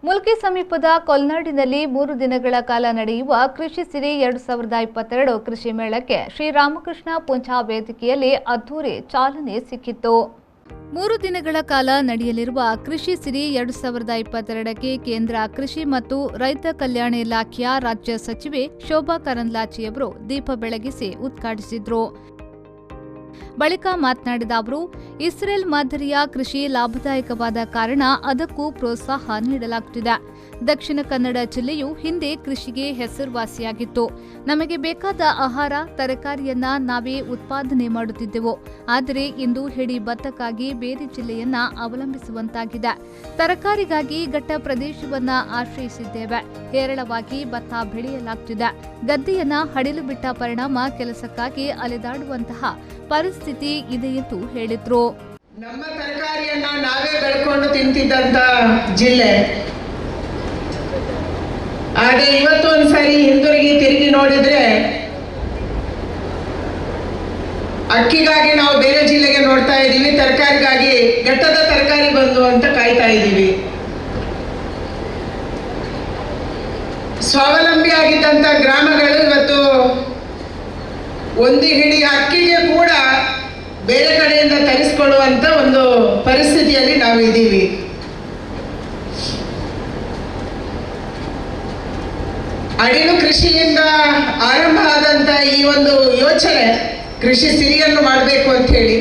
ಮುಲ್ಕಿ ಸಮೀಪದ ಕೊಲ್ನಾಡಿನಲ್ಲಿ 3 ದಿನಗಳ ಕಾಲ ನಡೆಯುವ ಕೃಷಿ ಸಿರಿ 2022 ಕೃಷಿ ಮೇಳಕ್ಕೆ ಶ್ರೀರಾಮಕೃಷ್ಣ ಪೂಂಚಾ ವೇದಿಕೆಯಲ್ಲಿ ಅದ್ದೂರಿ ಚಾಲನೆ ಸಿಕ್ಕಿತು. 3 ದಿನಗಳ ಕಾಲ ನಡೆಯಲಿರುವ ಕೃಷಿ ಸಿರಿ 2022ಕ್ಕೆ ಕೇಂದ್ರ ಕೃಷಿ ಮತ್ತು ರೈತ ಕಲ್ಯಾಣ ಇಲಾಖೆಯ ರಾಜ್ಯ ಸಚಿವೆ ಶೋಭಾ ಕರಂದ್ಲಾಜೆಯವರು ದೀಪ ಬೆಳಗಿಸಿ ಉದ್ಘಾಟಿಸಿದರು. ಬಳಿಕ ಮಾತನಾಡಿದ ಅವರು, ಇಸ್ರೇಲ್ ಮಾದರಿಯ ಕೃಷಿ ಲಾಭದಾಯಕವಾದ ಕಾರಣ ಅದಕ್ಕೂ ಪ್ರೋತ್ಸಾಹ ನೀಡಲಾಗುತ್ತಿದೆ. ದಕ್ಷಿಣ ಕನ್ನಡ ಜಿಲ್ಲೆಯು ಹಿಂದೆ ಕೃಷಿಗೆ ಹೆಸರುವಾಸಿಯಾಗಿತ್ತು. ನಮಗೆ ಬೇಕಾದ ಆಹಾರ ತರಕಾರಿಯನ್ನ ನಾವೇ ಉತ್ಪಾದನೆ ಮಾಡುತ್ತಿದ್ದೆವು. ಆದರೆ ಇಂದು ಹಿಡಿ ಭತ್ತಕ್ಕಾಗಿ ಬೇರೆ ಜಿಲ್ಲೆಯನ್ನ ಅವಲಂಬಿಸುವಂತಾಗಿದೆ. ತರಕಾರಿಗಾಗಿ ಘಟ್ಟ ಪ್ರದೇಶವನ್ನ ಆಶ್ರಯಿಸಿದ್ದೇವೆ. ಹೇರಳವಾಗಿ ಭತ್ತ ಬೆಳೆಯಲಾಗುತ್ತಿದೆ. ಗದ್ದೆಯನ್ನ ಹಡಿಲು ಬಿಟ್ಟ ಪರಿಣಾಮ ಕೆಲಸಕ್ಕಾಗಿ ಅಲೆದಾಡುವಂತಹ ಪರಿಸ್ಥಿತಿ ಇದೆ ಎಂದು ಹೇಳಿದ್ರು. ನಮ್ಮ ತರಕಾರಿಯನ್ನ ನಾವೇ ಬೆಳ್ಕೊಂಡು ತಿಂತಿದ್ದಂತ ಜಿಲ್ಲೆ, ಆದ್ರೆ ಇವತ್ತು ಒಂದ್ಸರಿ ತಿರುಗಿ ನೋಡಿದ್ರೆ ಅಕ್ಕಿಗಾಗಿ ನಾವು ಬೇರೆ ಜಿಲ್ಲೆಗೆ ನೋಡ್ತಾ ಇದ್ದೀವಿ, ತರಕಾರಿಗಾಗಿ ಘಟ್ಟದ ತರಕಾರಿ ಬಂದು ಅಂತ ಕಾಯ್ತಾ ಇದ್ದೀವಿ. ಸ್ವಾವಲಂಬಿ ಆಗಿದ್ದಂತ ಗ್ರಾಮಗಳು ಇವತ್ತು ಒಂದು ಹಿಡಿ ಅಕ್ಕಿಗೆ ಕೂಡ ಬೇರೆ ಕಡೆಯಿಂದ ತರಿಸಿಕೊಳ್ಳುವಂತ ಒಂದು ಪರಿಸ್ಥಿತಿಯಲ್ಲಿ ನಾವು ಇದ್ದೀವಿ. ಅಡಿಲು ಕೃಷಿಯಿಂದ ಆರಂಭ ಆದಂತ ಈ ಒಂದು ಯೋಚನೆ, ಕೃಷಿ ಸಿರಿಯನ್ನು ಮಾಡಬೇಕು ಅಂತ ಹೇಳಿ,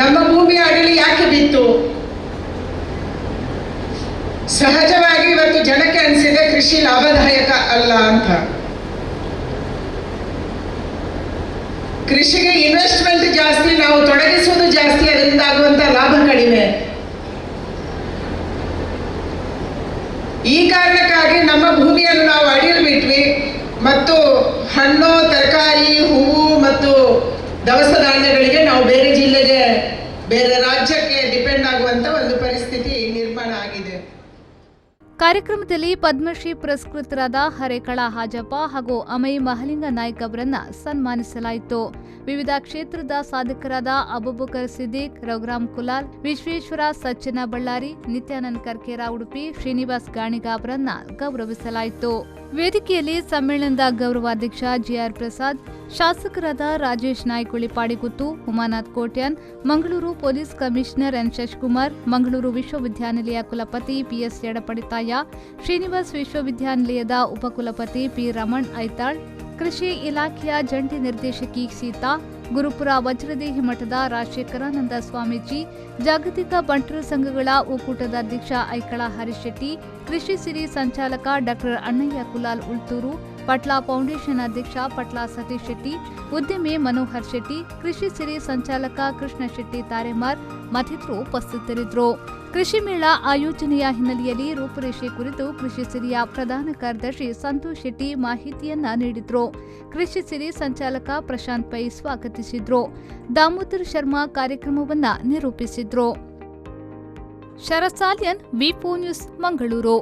ನಮ್ಮ ಭೂಮಿ ಅಡಿಲು ಯಾಕೆ ಬಿತ್ತು? ಸಹಜವಾಗಿ ಇವತ್ತು ಜನಕ್ಕೆ ಅನಿಸಿದೆ ಕೃಷಿ ಲಾಭದಾಯಕ ಅಲ್ಲ ಅಂತ. ಕೃಷಿಗೆ ಇನ್ವೆಸ್ಟ್ಮೆಂಟ್ ಜಾಸ್ತಿ, ನಾವು ತೊಡಗಿಸುವುದು ಜಾಸ್ತಿ, ಅದರಿಂದ ಆಗುವಂತ ಲಾಭ ಕಡಿಮೆ. ಈ ಕಾರಣಕ್ಕಾಗಿ ನಮ್ಮ ಭೂಮಿಯನ್ನು ನಾವು ಅಡಿಲು ಬಿಟ್ವಿ ಮತ್ತು ಹಣ್ಣು, ತರಕಾರಿ, ಹೂವು ಮತ್ತು ದವಸ ಧಾನ್ಯಗಳಿಗೆ ನಾವು ಬೇರೆ ಜಿಲ್ಲೆಗೆ, ಬೇರೆ ರಾಜ್ಯಕ್ಕೆ ಡಿಪೆಂಡ್ ಆಗುವಂತ ಒಂದು ಪರಿಸ್ಥಿತಿ ನಿರ್ಮಾಣ ಆಗಿದೆ. ಕಾರ್ಯಕ್ರಮದಲ್ಲಿ ಪದ್ಮಶ್ರೀ ಪುರಸ್ಕೃತರಾದ ಹರೇಕಳ ಹಾಜಪ್ಪ ಹಾಗೂ ಅಮೈ ಮಹಲಿಂಗ ನಾಯ್ಕ್ ಅವರನ್ನ ಸನ್ಮಾನಿಸಲಾಯಿತು. ವಿವಿಧ ಕ್ಷೇತ್ರದ ಸಾಧಕರಾದ ಅಬುಬಕರ್ ಸಿದ್ದಿಕ್, ರಘುರಾಮ್ ಕುಲಾಲ್, ವಿಶ್ವೇಶ್ವರ ಸಜ್ಜನ ಬಳ್ಳಾರಿ, ನಿತ್ಯಾನಂದ್ ಕರ್ಕೇರ ಉಡುಪಿ, ಶ್ರೀನಿವಾಸ್ ಗಾಣಿಗ ಅವರನ್ನ ಗೌರವಿಸಲಾಯಿತು. ವೇದಿಕೆಯಲ್ಲಿ ಸಮ್ಮೇಳನದ ಗೌರವಾಧ್ಯಕ್ಷ ಜಿಆರ್ ಪ್ರಸಾದ್, ಶಾಸಕರಾದ Rajesh Naik Ulipadiguttu, Umanath Kotian, Mangaluru police commissioner N Shashikumar, Mangaluru ವಿಶ್ವವಿದ್ಯಾನಿಲಯ ಕುಲಪತಿ ಪಿಎಸ್ ಯಡಪಡಿತಾಯ, ಶ್ರೀನಿವಾಸ್ ವಿಶ್ವವಿದ್ಯಾನಿಲಯದ ಉಪಕುಲಪತಿ ಪಿ ರಮಣ್ ಐತಾಳ್, ಕೃಷಿ ಇಲಾಖೆಯ ಜಂಟಿ ನಿರ್ದೇಶಕಿ ಸೀತಾ, ಗುರುಪುರ ವಜ್ರದೇಹಿ ಮಠದ ರಾಜಶೇಖರಾನಂದ ಸ್ವಾಮೀಜಿ, ಜಾಗತಿಕ ಬಂಟರ ಸಂಘಗಳ ಒಕ್ಕೂಟದ ಅಧ್ಯಕ್ಷ ಐಕಳ ಹರಿಶೆಟ್ಟಿ, ಕೃಷಿ ಸಿರಿ ಸಂಚಾಲಕ ಡಾ ಅಣ್ಣಯ್ಯ ಕುಲಾಲ್ ಉಳ್ತೂರು, ಪಟ್ಲಾ ಫೌಂಡೇಶನ್ ಅಧ್ಯಕ್ಷ ಪಟ್ಲಾ ಸತೀಶ್ ಶೆಟ್ಟಿ, ಉದ್ಯಮಿ ಮನೋಹರ್ ಶೆಟ್ಟಿ, ಕೃಷಿ ಸಿರಿ ಸಂಚಾಲಕ ಕೃಷ್ಣ ಶೆಟ್ಟಿ ತಾರೆಮಾರ್ ಮತ್ತಿತರರು ಉಪಸ್ಥಿತರಿದ್ದರು. ಕೃಷಿ ಮೇಳ ಆಯೋಜನೆಯ ಹಿನ್ನೆಲೆಯಲ್ಲಿ ರೂಪುರೇಷೆ ಕುರಿತು ಕೃಷಿ ಸಿರಿಯ ಪ್ರಧಾನ ಕಾರ್ಯದರ್ಶಿ ಸಂತೋಷ್ ಶೆಟ್ಟಿ ಮಾಹಿತಿಯನ್ನ ನೀಡಿದ್ರು. ಕೃಷಿ ಸಿರಿ ಸಂಚಾಲಕ ಪ್ರಶಾಂತ್ ಪೈ ಸ್ವಾಗತಿಸಿದ್ರು. ದಾಮೋದರ್ ಶರ್ಮಾ ಕಾರ್ಯಕ್ರಮವನ್ನ ನಿರೂಪಿಸಿದ್ರು. ಶರತ್ ಸಾಲ್ಯನ್, ವಿ4 ನ್ಯೂಸ್, ಮಂಗಳೂರು.